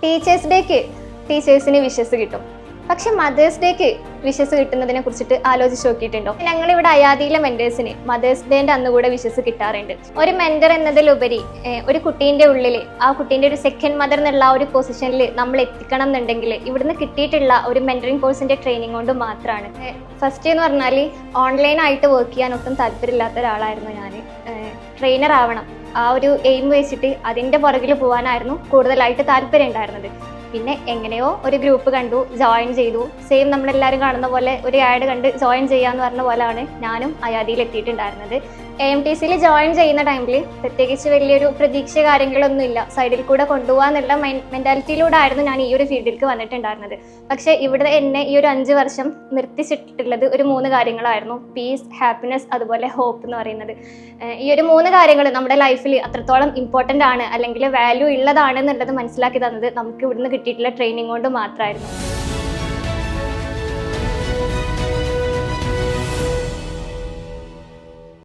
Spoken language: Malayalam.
ടീച്ചേഴ്സ് ഡേക്ക് ടീച്ചേഴ്സിന് വിഷസ് കിട്ടും, പക്ഷെ മദേഴ്സ് ഡേക്ക് വിഷസ് കിട്ടുന്നതിനെ കുറിച്ചിട്ട് ആലോചിച്ച് നോക്കിയിട്ടുണ്ടോ? ഞങ്ങളിവിടെ അയാദിയിലെ മെന്റേഴ്സിന് മദേഴ്സ് ഡേന്റെ അന്ന് കൂടെ വിഷസ് കിട്ടാറുണ്ട്. ഒരു മെന്റർ എന്നതിലുപരി ഒരു കുട്ടീൻ്റെ ഉള്ളിൽ ആ കുട്ടീൻ്റെ ഒരു സെക്കൻഡ് മദർ എന്നുള്ള ആ ഒരു പൊസിഷനിൽ നമ്മൾ എത്തിക്കണം എന്നുണ്ടെങ്കിൽ ഇവിടുന്ന് കിട്ടിയിട്ടുള്ള ഒരു മെന്ററിങ് കോഴ്സിന്റെ ട്രെയിനിങ് കൊണ്ട് മാത്രമാണ്. ഫസ്റ്റ് എന്ന് പറഞ്ഞാൽ ഓൺലൈനായിട്ട് വർക്ക് ചെയ്യാൻ ഒട്ടും താല്പര്യമില്ലാത്ത ഒരാളായിരുന്നു ഞാൻ. ട്രെയിനർ ആവണം, ആ ഒരു എയിം വെച്ചിട്ട് അതിൻ്റെ പുറകിൽ പോകാനായിരുന്നു കൂടുതലായിട്ട് താല്പര്യം ഉണ്ടായിരുന്നത്. പിന്നെ എങ്ങനെയോ ഒരു ഗ്രൂപ്പ് കണ്ടു, ജോയിൻ ചെയ്തു. സെയിം നമ്മളെല്ലാവരും കാണുന്ന പോലെ ഒരു ആഡ് കണ്ട് ജോയിൻ ചെയ്യാന്ന് പറഞ്ഞ പോലെയാണ് ഞാനും അയാദിയിൽ എത്തിയിട്ടുണ്ടായിരുന്നത്. AMTCയിൽ ജോയിൻ ചെയ്യുന്ന ടൈമിൽ പ്രത്യേകിച്ച് വലിയൊരു പ്രതീക്ഷ കാര്യങ്ങളൊന്നും ഇല്ല, സൈഡിൽ കൂടെ കൊണ്ടുപോകാന്നുള്ള മെൻറ്റാലിറ്റിയിലൂടെ ആയിരുന്നു ഞാൻ ഈ ഒരു ഫീൽഡിലേക്ക് വന്നിട്ടുണ്ടായിരുന്നത്. പക്ഷേ ഇവിടെ എന്നെ ഈ ഒരു 5 വർഷം നിർത്തിച്ചിട്ടുള്ളത് ഒരു 3 കാര്യങ്ങളായിരുന്നു: പീസ്, ഹാപ്പിനെസ്, അതുപോലെ ഹോപ്പ് എന്ന് പറയുന്നത്. ഈ ഒരു 3 കാര്യങ്ങൾ നമ്മുടെ ലൈഫിൽ അത്രത്തോളം ഇമ്പോർട്ടൻ്റ് ആണ് അല്ലെങ്കിൽ വാല്യൂ ഉള്ളതാണ് എന്നുള്ളത് മനസ്സിലാക്കി തന്നത് നമുക്ക് ഇവിടുന്ന് കിട്ടിയിട്ടുള്ള ട്രെയിനിങ് കൊണ്ട് മാത്രമായിരുന്നു.